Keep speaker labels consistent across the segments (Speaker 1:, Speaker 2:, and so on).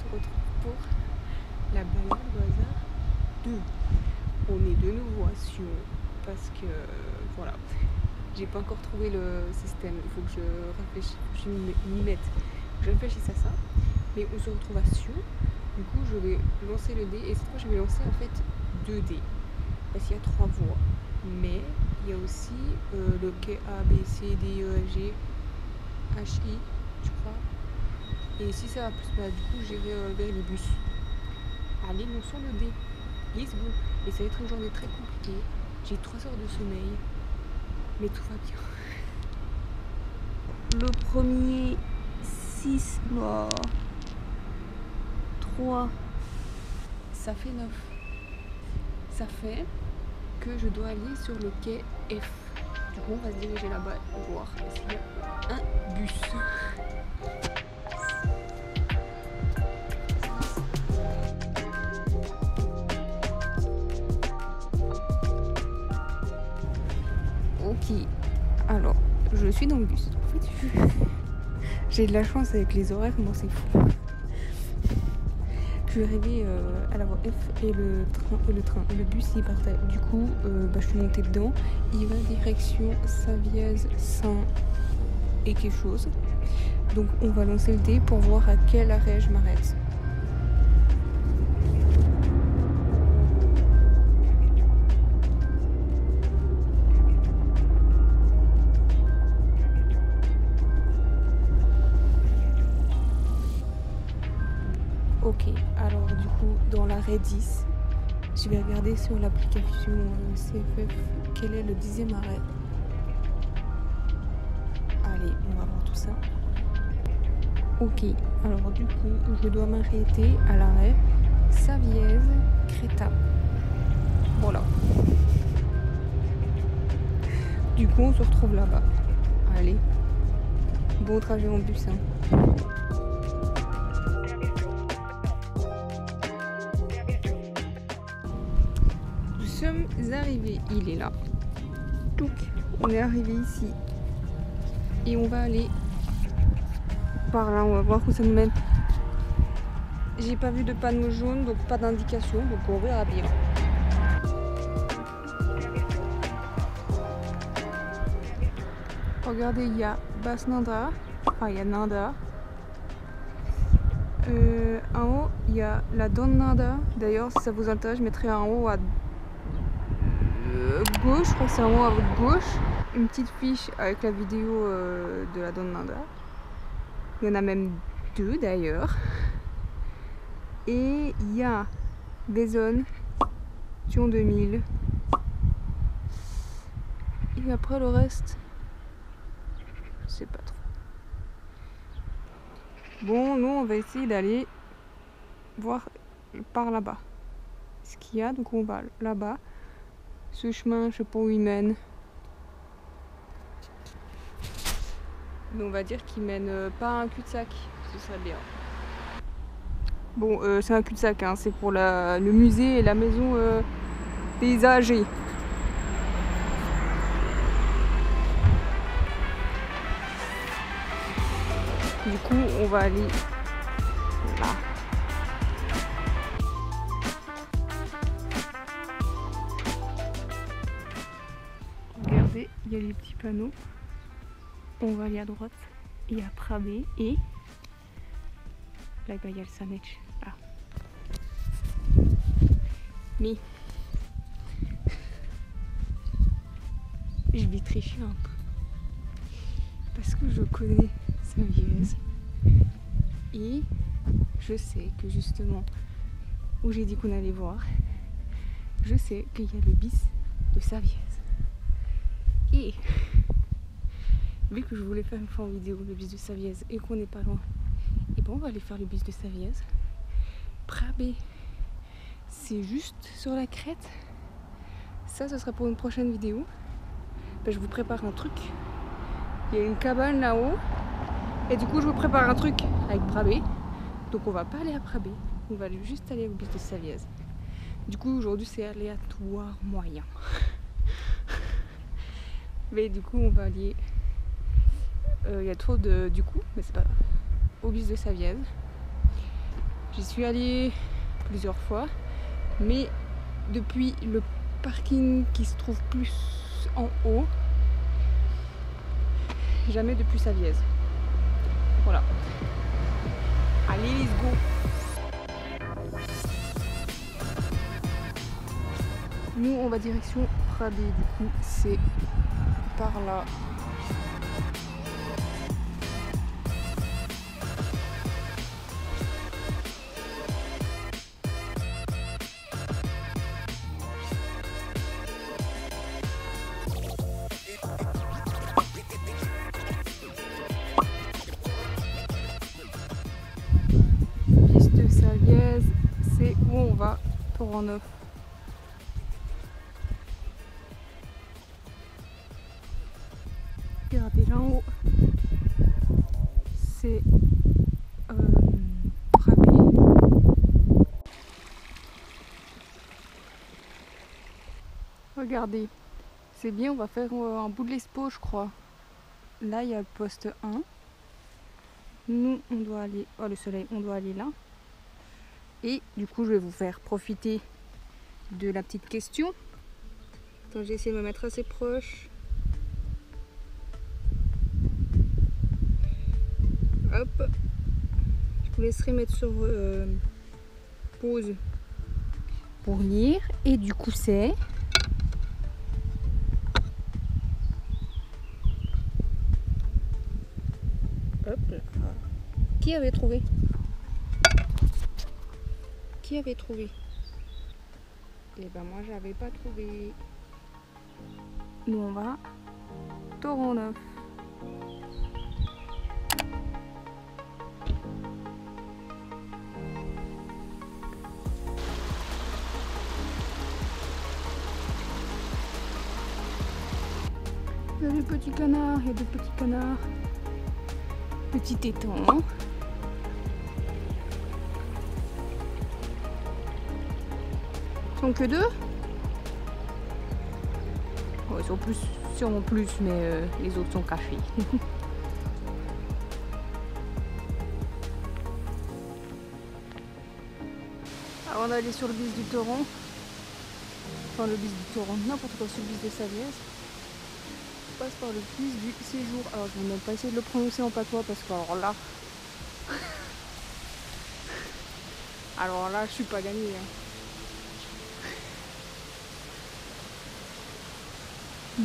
Speaker 1: se retrouve pour la balade au hasard 2. On est de nouveau à Sion parce que voilà, j'ai pas encore trouvé le système. Il faut que je réfléchisse, je m'y mette. Je réfléchisse à ça, mais on se retrouve à Sion. Du coup, je vais lancer le dé et cette fois, je vais lancer en fait 2 dés parce qu'il y a 3 voies. Mais il y a aussi le quai A, B, C, D, E, F, G, H, I, je crois. Et si ça va plus, bah, du coup, j'irai vers les bus. Allez, lançons le dé. Let's go. Et ça va être une journée très compliquée. J'ai 3 heures de sommeil. Mais tout va bien. Le premier 6, non. 3. Ça fait 9. Ça fait que je dois aller sur le quai F. Du coup, on va se diriger là-bas pour voir s'il y a un bus. Ok, alors je suis dans le bus. En fait, j'ai de la chance avec les horaires, moi c'est fou. Je suis arrivée à la voie F et le bus il partait. Du coup, je suis montée dedans. Il va direction Savièse, Saint et quelque chose. Donc on va lancer le dé pour voir à quel arrêt je m'arrête. Ok, alors du coup, dans l'arrêt 10, je vais regarder sur l'application CFF quel est le 10e arrêt. Allez, on va voir tout ça. Ok, alors du coup, je dois m'arrêter à l'arrêt Savièse, Créta. Voilà. Du coup, on se retrouve là-bas. Allez, bon trajet en bus. Hein. Nous sommes arrivés, il est là. Donc, on est arrivé ici. Et on va aller par là, on va voir où ça nous mène. J'ai pas vu de panneau jaune, donc pas d'indication, donc on verra bien. Regardez, il y a Basse-Nanda, enfin il y a Nanda. En haut, il y a la Don Nanda. D'ailleurs, si ça vous intéresse, je mettrai en haut à gauche, je crois que c'est en haut à votre gauche, une petite fiche avec la vidéo de la Don Nanda. Il y en a même 2 d'ailleurs. Et il y a Bezone, Sion 2000. Et après le reste, je sais pas trop. Bon, nous on va essayer d'aller voir par là-bas ce qu'il y a. Donc on va là-bas. Ce chemin, je sais pas où il mène. Mais on va dire qu'il mène pas à un cul-de-sac. Ce serait bien. Bon, c'est un cul-de-sac, hein. C'est pour le musée et la maison des âgés. Du coup, on va aller là. Regardez, il y a les petits panneaux. On va aller à droite. Il y a Prabé et là, il y a le Sanech. Là. Mais je vais tricher un peu. Parce que je connais Savièse. Et je sais que justement, où j'ai dit qu'on allait voir, je sais qu'il y a le bis de Savièse. Et vu que je voulais faire une fois en vidéo le bis de Savièse et qu'on n'est pas loin, et bon on va aller faire le bis de Savièse. Prabé, c'est juste sur la crête. Ça, ce sera pour une prochaine vidéo. Je vous prépare un truc. Il y a une cabane là-haut. Et du coup, je vous prépare un truc avec Prabé. Donc on va pas aller à Prabé. On va juste aller au bis de Savièse. Du coup, aujourd'hui, c'est aléatoire moyen. Mais du coup, on va aller... Il y a trop de... Du coup, mais c'est pas grave. Au bis de Savièse. J'y suis allée plusieurs fois, mais depuis le parking qui se trouve plus en haut, jamais depuis Savièse. Voilà. Allez, let's go! Nous, on va direction Pradé, du coup, c'est par là. Piste de Savièse, c'est où on va, Torenneuf. Regardez là en haut, c'est Bramé. Regardez, c'est bien, on va faire un bout de l'Espo, je crois. Là, il y a le poste 1. Nous, on doit aller... Oh, le soleil, on doit aller là. Et du coup, je vais vous faire profiter de la petite question. Attends, j'ai essayé de me mettre assez proche. Hop. Je vous laisserai mettre sur pause pour lire. Et du coup, c'est... Hop là. Qui avait trouvé? Qui avait trouvé? Eh ben moi j'avais pas trouvé. Nous on va Torenneuf. Il y a des petits canards, il y a des petits canards. Petit étang. Ils sont que deux? Oh, ils sont plus, sûrement plus, mais les autres sont cachés. Avant d'aller sur le bus du Torrent, enfin le bus du Torrent, n'importe quoi, sur le bus de Savièse, on passe par le bus du séjour. Alors je vais même pas essayer de le prononcer en patois parce que alors là je suis pas gagnée. Hein.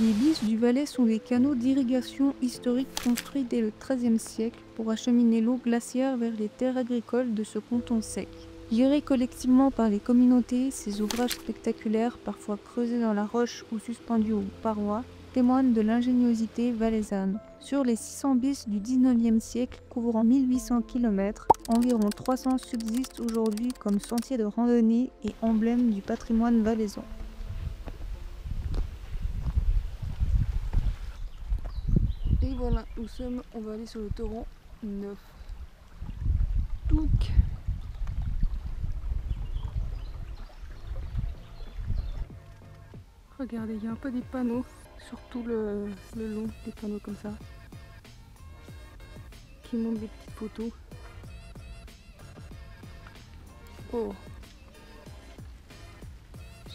Speaker 2: Les bis du Valais sont des canaux d'irrigation historiques construits dès le XIIIe siècle pour acheminer l'eau glaciaire vers les terres agricoles de ce canton sec. Gérés collectivement par les communautés, ces ouvrages spectaculaires, parfois creusés dans la roche ou suspendus aux parois, témoignent de l'ingéniosité valaisanne. Sur les 600 bis du XIXe siècle, couvrant 1800 km, environ 300 subsistent aujourd'hui comme sentiers de randonnée et emblèmes du patrimoine valaisan.
Speaker 1: Et voilà, nous sommes, on va aller sur le Torrent 9. Donc, regardez, il y a un peu des panneaux, surtout le long, des panneaux comme ça, qui montrent des petites photos. Oh,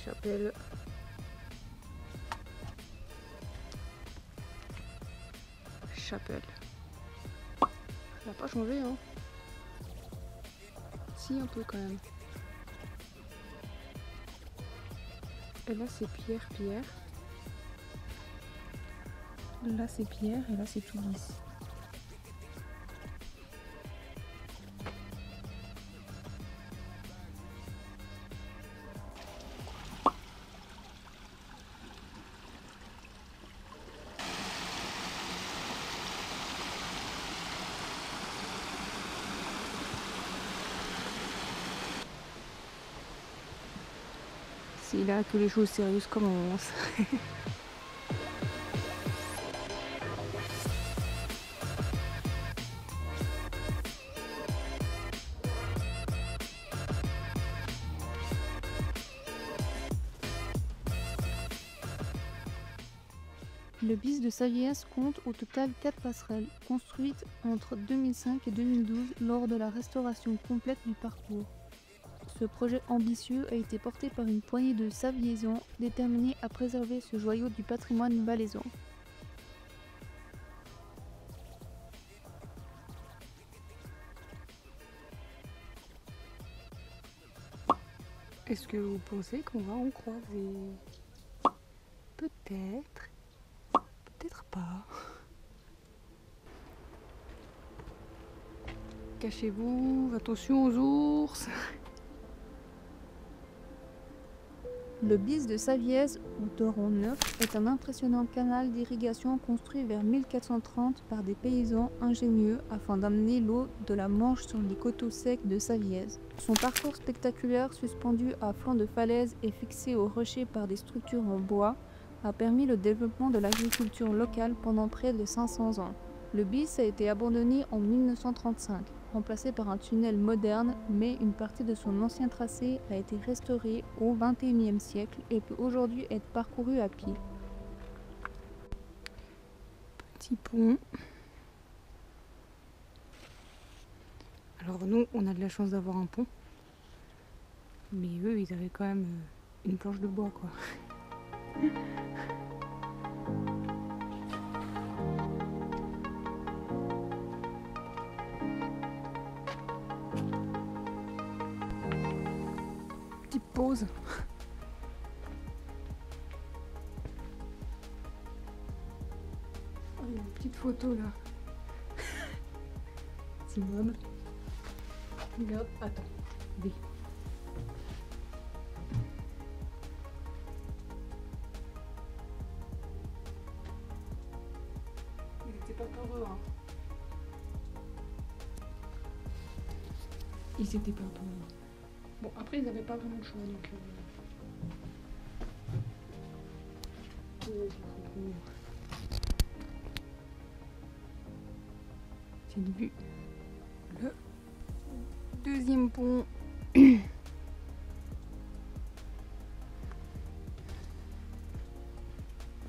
Speaker 1: chapelle. Chapelle. Ça n'a pas changé, hein. Si, un peu quand même. Et là c'est pierre, pierre. Là c'est pierre et là c'est tout lisse. C'est là que les choses sérieuses commencent.
Speaker 2: Le bis de Saviès compte au total 4 passerelles, construites entre 2005 et 2012 lors de la restauration complète du parcours. Ce projet ambitieux a été porté par une poignée de Saviésans déterminés à préserver ce joyau du patrimoine valaisan.
Speaker 1: Est-ce que vous pensez qu'on va en croiser? Peut-être, peut-être pas. Cachez-vous, attention aux ours.
Speaker 2: Le bis de Savièse, ou Toron Neuf, est un impressionnant canal d'irrigation construit vers 1430 par des paysans ingénieux afin d'amener l'eau de la Manche sur les coteaux secs de Savièse. Son parcours spectaculaire, suspendu à flanc de falaise et fixé au rocher par des structures en bois, a permis le développement de l'agriculture locale pendant près de 500 ans. Le bis a été abandonné en 1935, remplacé par un tunnel moderne, mais une partie de son ancien tracé a été restaurée au XXIe siècle et peut aujourd'hui être parcourue à pied.
Speaker 1: Petit pont. Alors nous, on a de la chance d'avoir un pont. Mais eux, ils avaient quand même une planche de bois, quoi. Petite pause. Oh, il y a une petite photo là. C'est immeuble. Regarde, attends. B. Il était pas peureux, hein. Ils étaient pas peureux. Bon, après, ils n'avaient pas vraiment le choix, donc... J'ai vu le deuxième pont.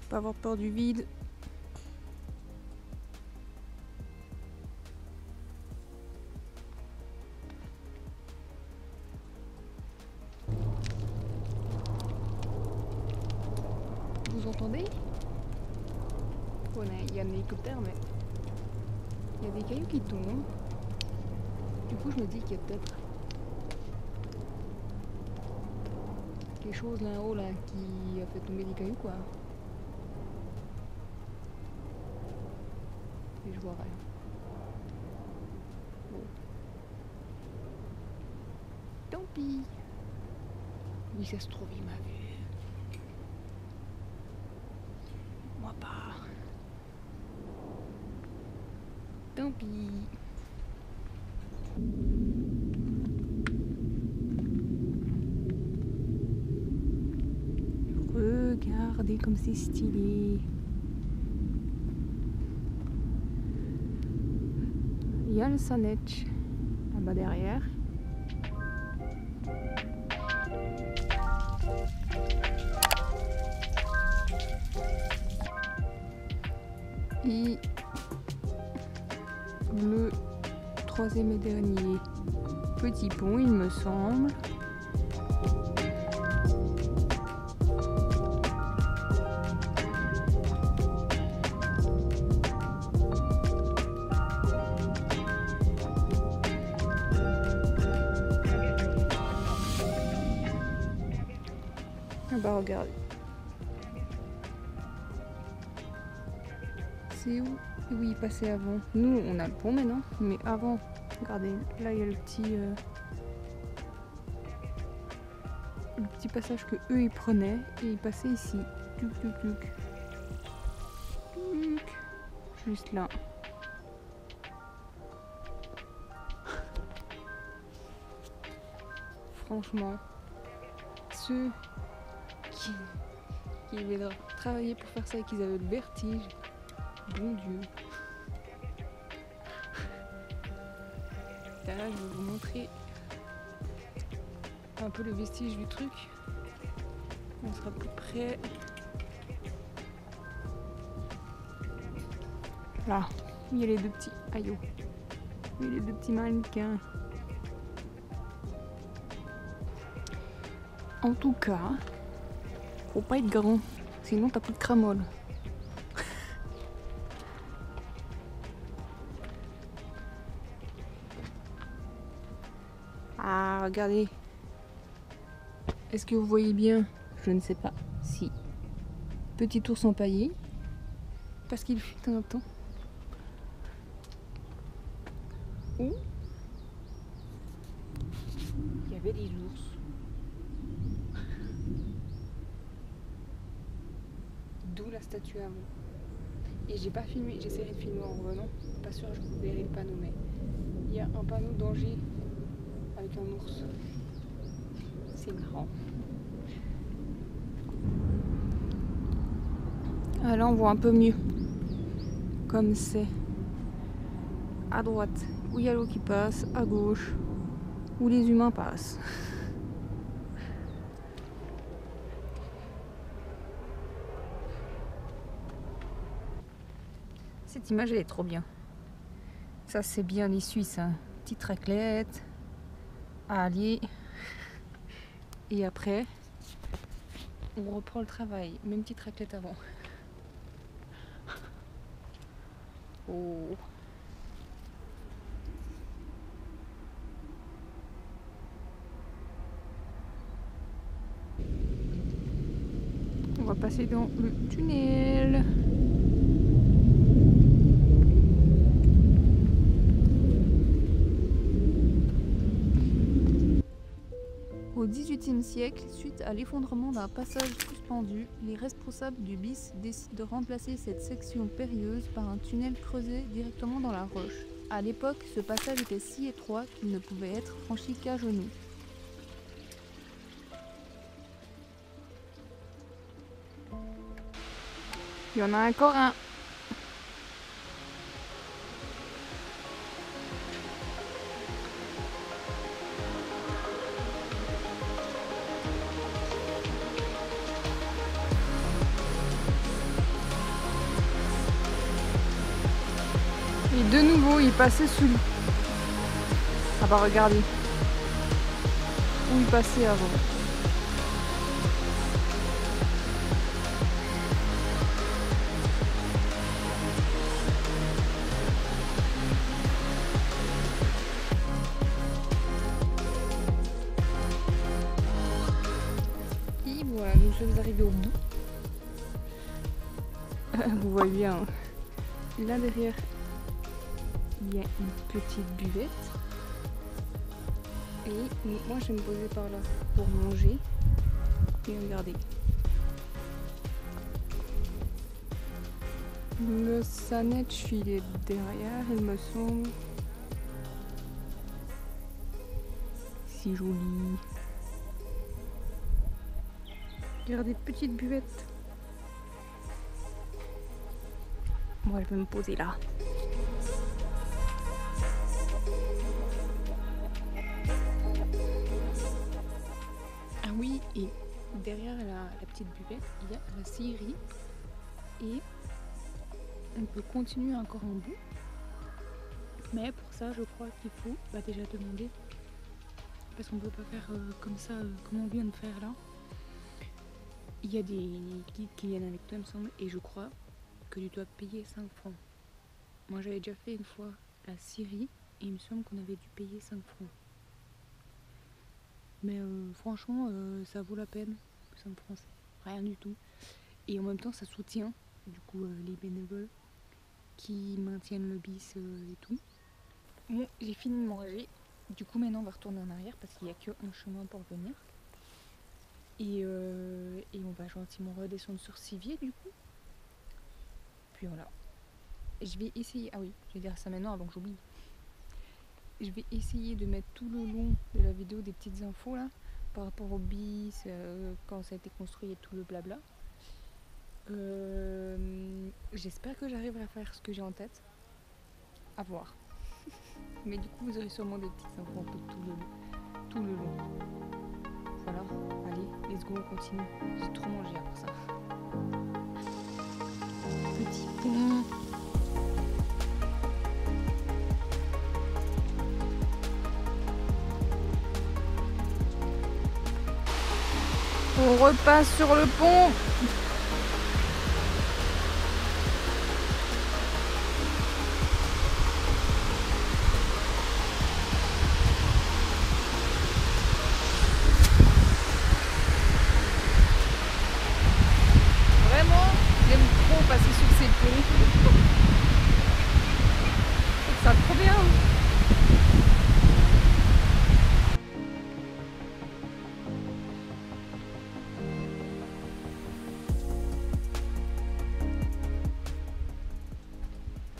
Speaker 1: Pas avoir peur du vide. Vous entendez? Bon, il y a un hélicoptère, mais il y a des cailloux qui tombent. Du coup, je me dis qu'il y a peut-être quelque chose là-haut là qui a fait tomber des cailloux, quoi. Et je vois rien. Bon. Tant pis. Oui, ça se trouve, il m'a vu. Moi pas. Tant pis. Regardez comme c'est stylé. Il y a le Sanetch là-bas derrière. Et le troisième et dernier petit pont, il me semble. Ah bah regardez. C'est où? Oui, il passait avant. Nous, on a le pont maintenant, mais avant, regardez, là il y a le petit passage que eux ils prenaient et ils passaient ici. Tuc, tuc, tuc. Tuc. Juste là. Franchement, ceux qui avaient travaillé pour faire ça et qu'ils avaient le vertige, bon Dieu. Là, je vais vous montrer un peu le vestige du truc. On sera plus près. Là, il y a les deux petits. Aïe, oh. Il y a les deux petits mannequins. En tout cas, faut pas être grand, sinon t'as plus de cramole. Ah, regardez. Est-ce que vous voyez bien? Je ne sais pas. Si. Petit ours empaillé. Parce qu'il fut un temps où il y avait des ours. D'où la statue avant. Et j'ai pas filmé, j'essaierai de filmer en revenant. Pas sûr, je vous verrai le panneau, mais il y a un panneau danger avec un ours. C'est marrant. Ah, là on voit un peu mieux. Comme c'est à droite où il y a l'eau qui passe, à gauche où les humains passent. Cette image elle est trop bien. Ça c'est bien les Suisses, hein. Petite raclette, allez. Et après, on reprend le travail. Même petite raclette avant. Oh. On va passer dans le tunnel.
Speaker 2: Au XVIIIe siècle, suite à l'effondrement d'un passage suspendu, les responsables du BIS décident de remplacer cette section périlleuse par un tunnel creusé directement dans la roche. À l'époque, ce passage était si étroit qu'il ne pouvait être franchi qu'à genoux.
Speaker 1: Il y en a encore un. Et de nouveau, il passait sous lui. Ah bah regardez. Où il passait avant. Et voilà, nous sommes arrivés au bout. Vous voyez bien, là derrière, il y a une petite buvette. Et moi je vais me poser par là pour manger. Et regardez. Le Saneige il est derrière, il me semble. Si joli. Regardez, petite buvette. Moi je vais me poser là. Ah oui, et derrière la petite buvette, il y a la scierie. Et on peut continuer encore en bout. Mais pour ça, je crois qu'il faut déjà demander. Parce qu'on ne peut pas faire comme ça, comme on vient de faire là. Il y a des guides qui viennent avec toi, il me semble. Et je crois que tu dois payer 5 francs. Moi, j'avais déjà fait une fois la Syrie. Et il me semble qu'on avait dû payer 5 francs. Mais franchement, ça vaut la peine. 5 francs, c'est rien du tout. Et en même temps, ça soutient du coup les bénévoles qui maintiennent le BIS et tout. Bon, j'ai fini de manger. Du coup, maintenant, on va retourner en arrière parce qu'il n'y a qu'un chemin pour venir. Et on va gentiment redescendre sur Sivier, du coup. Puis voilà. Et je vais essayer... Ah oui, je vais dire ça maintenant avant que j'oublie. Je vais essayer de mettre tout le long de la vidéo des petites infos là, par rapport au BIS, quand ça a été construit et tout le blabla. J'espère que j'arriverai à faire ce que j'ai en tête. À voir. Mais du coup, vous aurez sûrement des petites infos un peu tout le long. Voilà, allez, let's go, on continue. J'ai trop mangé après ça. Petit pont. On repasse sur le pont. Vraiment, j'aime trop passer sur ces ponts. Ça trop bien.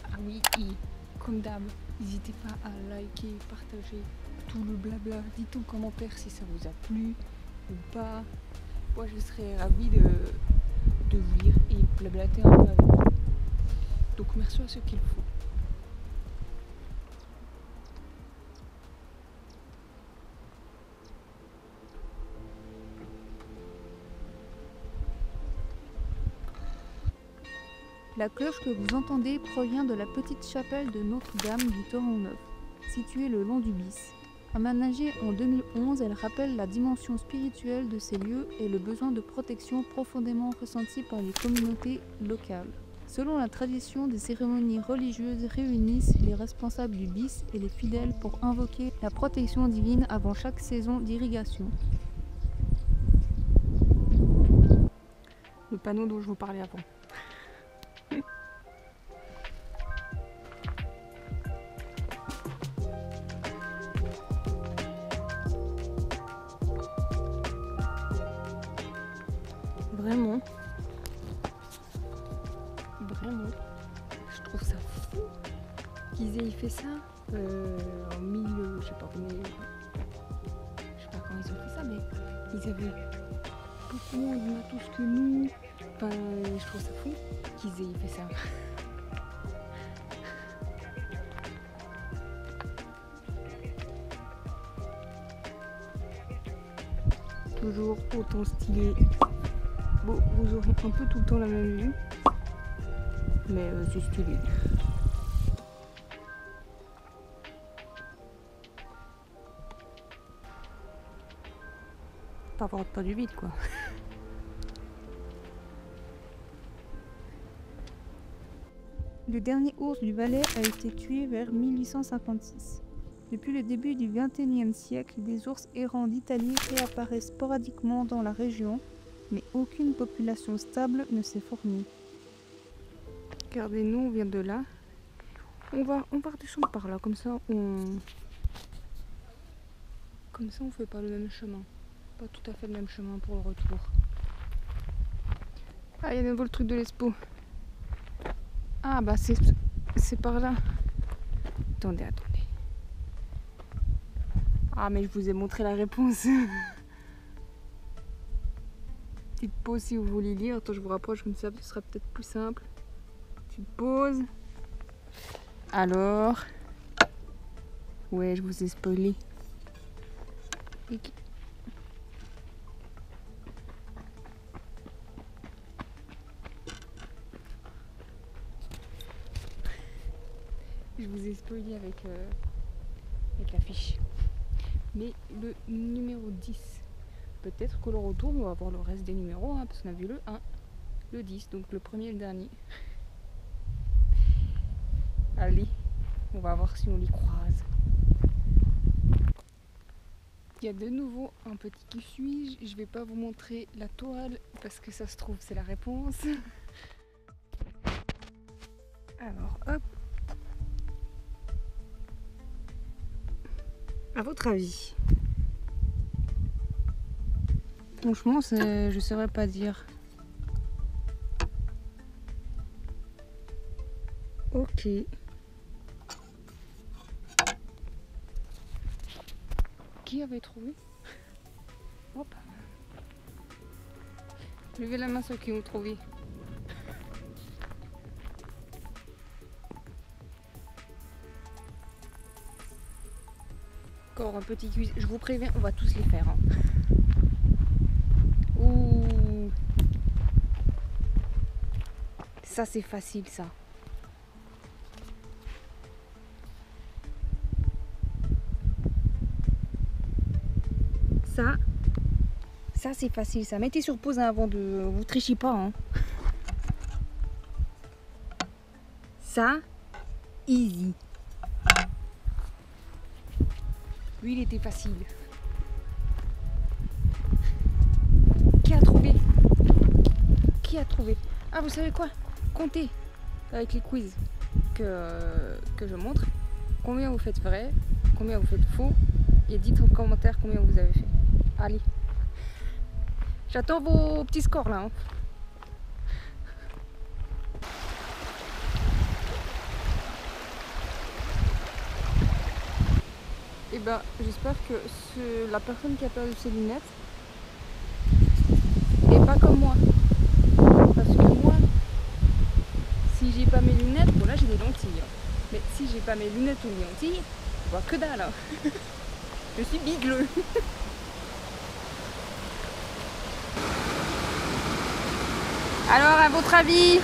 Speaker 1: Ah oui, et comme d'hab, n'hésitez pas à liker, partager tout le blabla. Dites en commentaire si ça vous a plu ou pas. Moi je serais ravie de vous lire et blablater un peu avec vous. Donc merci à ceux qu'il faut.
Speaker 2: La cloche que vous entendez provient de la petite chapelle de Notre-Dame du Torrent Neuf, située le long du Bis. Aménagée en 2011, elle rappelle la dimension spirituelle de ces lieux et le besoin de protection profondément ressenti par les communautés locales. Selon la tradition, des cérémonies religieuses réunissent les responsables du Bis et les fidèles pour invoquer la protection divine avant chaque saison d'irrigation.
Speaker 1: Le panneau dont je vous parlais avant. Vraiment, je trouve ça fou qu'ils aient fait ça en milieu, je sais pas comment ils ont fait ça, mais ils avaient beaucoup moins de matos que nous. Enfin, je trouve ça fou qu'ils aient fait ça. Toujours autant stylé. Bon, vous aurez un peu tout le temps la même vue, mais c'est stylé. Pas du vide quoi.
Speaker 2: Le dernier ours du Valais a été tué vers 1856. Depuis le début du XXIe siècle, des ours errants d'Italie réapparaissent sporadiquement dans la région, mais aucune population stable ne s'est formée.
Speaker 1: Regardez, nous on vient de là. On va redescendre par là, comme ça on fait pas le même chemin. Pas tout à fait le même chemin pour le retour. Ah, il y a de nouveau le truc de l'Expo. Ah bah c'est par là. Attendez. Ah mais je vous ai montré la réponse. Petite pause si vous voulez lire. Attends, je vous rapproche comme ça, ce sera peut-être plus simple. Petite pause. Alors. Ouais, je vous ai spoilé. Je vous ai spoilé avec l'affiche. Mais le numéro 10. Peut-être que le retour, on va voir le reste des numéros, hein, parce qu'on a vu le 1, le 10, donc le premier et le dernier. Allez, on va voir si on les croise. Il y a de nouveau un petit qui suis-je. Je vais pas vous montrer la toile, parce que ça se trouve, c'est la réponse. Alors, hop. À votre avis? Franchement, je saurais pas dire. Ok. Qui avait trouvé? Hop. Levez la main ceux qui ont trouvé. Encore un petit quiz. Je vous préviens, on va tous les faire. Hein. Ouh. Ça c'est facile ça. Ça, Ça c'est facile ça. Mettez sur pause hein, avant de... Vous trichez pas. Hein. Ça, easy. Lui il était facile. Qui a trouvé? Qui a trouvé? Ah vous savez quoi? Comptez avec les quiz que je montre. Combien vous faites vrai? Combien vous faites faux? Et dites en commentaire combien vous avez fait. Allez. J'attends vos petits scores là. Hein. Et ben j'espère que la personne qui a perdu ses lunettes n'est pas comme moi. Parce que moi, si j'ai pas mes lunettes, bon là j'ai des lentilles. Hein. Mais si j'ai pas mes lunettes ou mes lentilles, je vois que dalle. Hein. Je suis bigleux. Alors, à votre avis,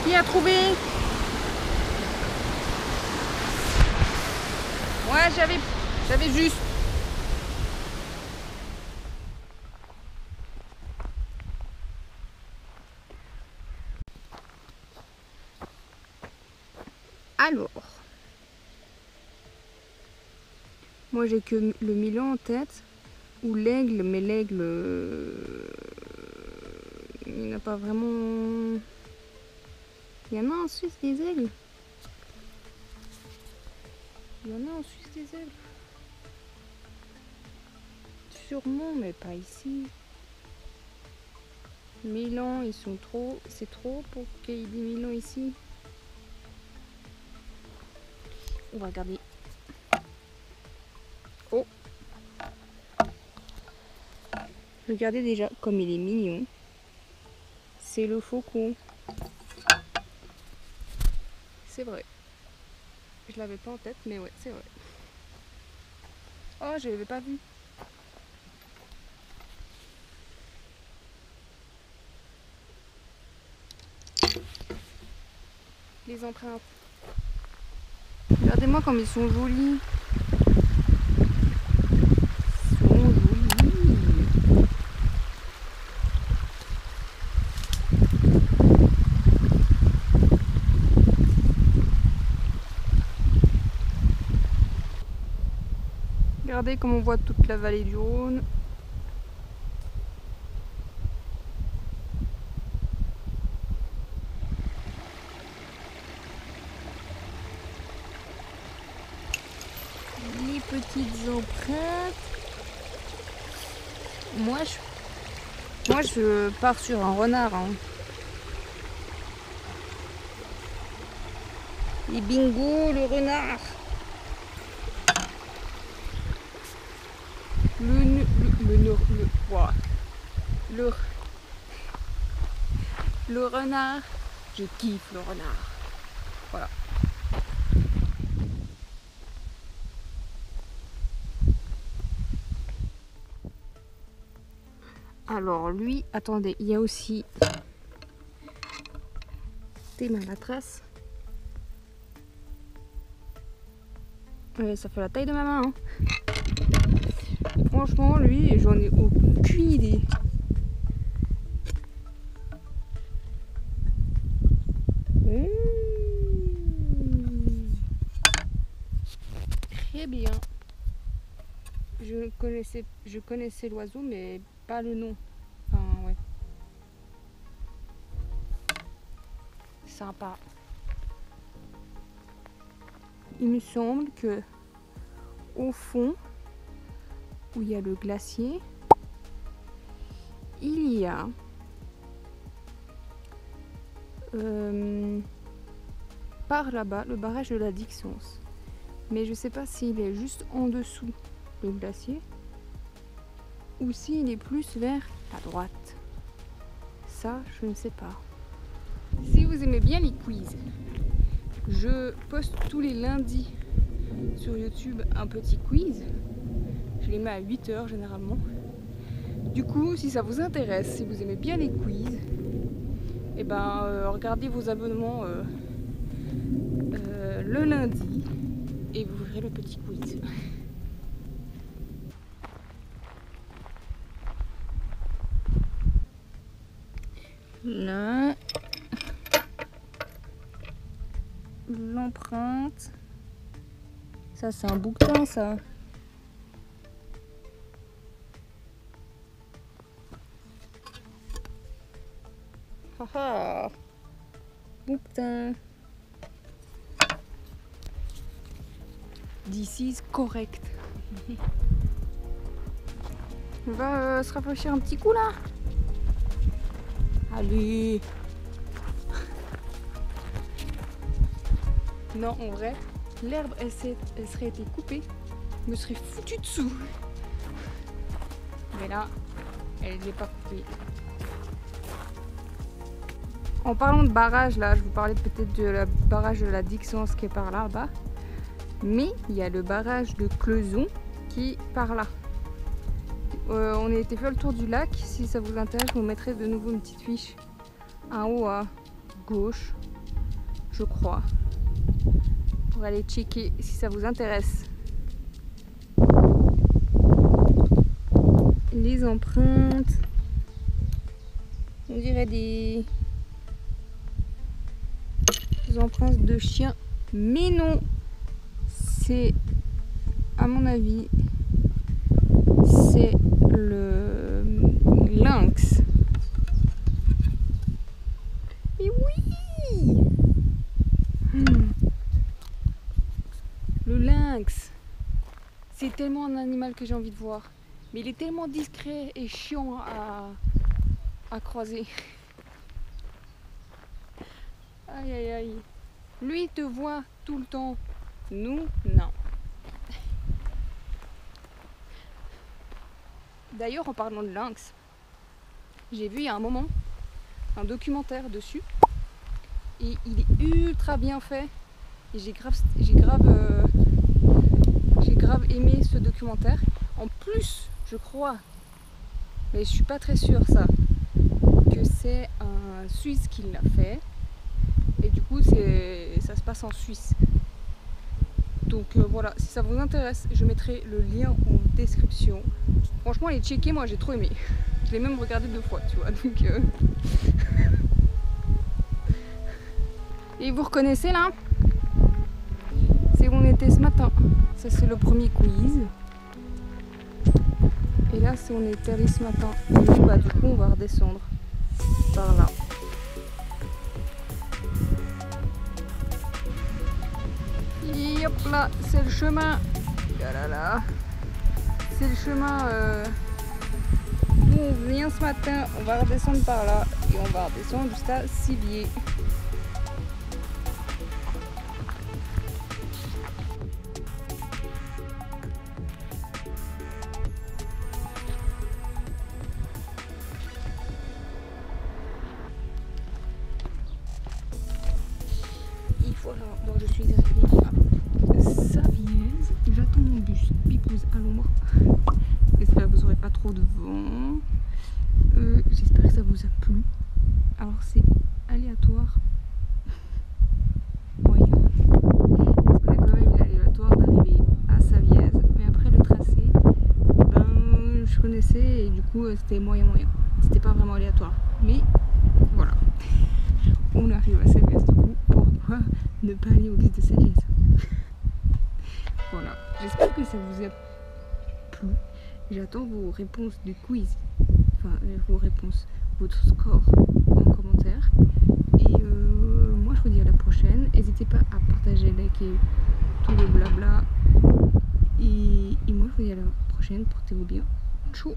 Speaker 1: qui a trouvé? Ouais, j'avais juste. Alors, moi j'ai que le Milan en tête. Ou l'aigle, mais l'aigle, il n'y en a pas vraiment... Il y en a en Suisse des aigles. Il y en a en Suisse des aigles. Sûrement, mais pas ici. Milan, ils sont trop... C'est trop pour qu'il y ait des Milan ici. On va regarder. Oh! Regardez déjà comme il est mignon. C'est le faucon. C'est vrai. Je l'avais pas en tête, mais ouais, c'est vrai. Oh, je l'avais pas vu. Les empreintes. Regardez-moi comme ils sont jolis. Regardez comme on voit toute la vallée du Rhône. Les petites empreintes. Moi je pars sur un renard. Hein. Et bingo, le renard. Le renard, je kiffe le renard. Voilà. Alors lui, attendez, il y a aussi tes mains la trace. Ouais, ça fait la taille de ma main. Hein. Franchement, lui, j'en ai aucune idée. Très bien. Je connaissais l'oiseau, mais pas le nom. Enfin, ouais. Sympa. Il me semble que au fond, où il y a le glacier, il y a par là-bas le barrage de la Dixence. Mais je sais pas s'il est juste en dessous le glacier ou s'il est plus vers la droite. Ça, je ne sais pas. Si vous aimez bien les quiz, je poste tous les lundis sur YouTube un petit quiz. Je les mets à 8 h généralement. Du coup, si ça vous intéresse, si vous aimez bien les quiz, et ben regardez vos abonnements le lundi et vous verrez le petit quiz. Là. L'empreinte. Ça, c'est un bouquetin, ça. Haha. Bouquetin. This is correct. On va se rafraîchir un petit coup là. Allez. Non, en vrai, l'herbe, elle serait été coupée. Je me serais foutu dessous. Mais là, elle n'est pas coupée. En parlant de barrage, là, je vous parlais peut-être de la barrage de la Dixence qui est par là-bas. Mais il y a le barrage de Cleuson qui est par là. On a été faire le tour du lac. Si ça vous intéresse, je vous mettrai de nouveau une petite fiche en haut à gauche, je crois, pour aller checker si ça vous intéresse. Les empreintes, on dirait des empreintes de chiens, mais non, c'est, à mon avis, c'est le lynx. Mais oui, le lynx, c'est tellement un animal que j'ai envie de voir, mais il est tellement discret et chiant à croiser. Aïe aïe aïe. Lui il te voit tout le temps, nous non. D'ailleurs, en parlant de lynx, j'ai vu il y a un moment un documentaire dessus et il est ultra bien fait et j'ai grave aimé ce documentaire. En plus, je crois, mais je suis pas très sûre ça, que c'est un Suisse qui l'a fait et du coup ça se passe en Suisse. Donc voilà, si ça vous intéresse, je mettrai le lien en description. Franchement, les checker, moi j'ai trop aimé. Je l'ai même regardé 2 fois, tu vois. Donc, Et vous reconnaissez là? C'est où on était ce matin. Ça c'est le premier quiz. Et là c'est où on est allé ce matin. Et donc, bah, du coup on va redescendre par là. Et hop là, c'est le chemin. C'est le chemin d'où on vient ce matin. On va redescendre par là et on va redescendre jusqu'à Sivier. Et voilà, bon, je suis arrivée à Savièse. J'attends mon bus. Pipouse à l'ombre. J'espère que vous n'aurez pas trop de vent. J'espère que ça vous a plu. Alors c'est aléatoire. Moyen. Parce qu'on a quand même eu l'aléatoire d'arriver à Savièse. Mais après le tracé, ben, je connaissais et du coup c'était moyen. C'était pas vraiment aléatoire. Mais voilà. On arrive à Savièse du coup. Pourquoi ne pas aller au guise de Savièse? Voilà. J'espère que ça vous a plu. J'attends vos réponses du quiz. Enfin, vos réponses, votre score en commentaire. Et moi, je vous dis à la prochaine. N'hésitez pas à partager, liker, tout le blabla. Et moi, je vous dis à la prochaine. Portez-vous bien. Tchou!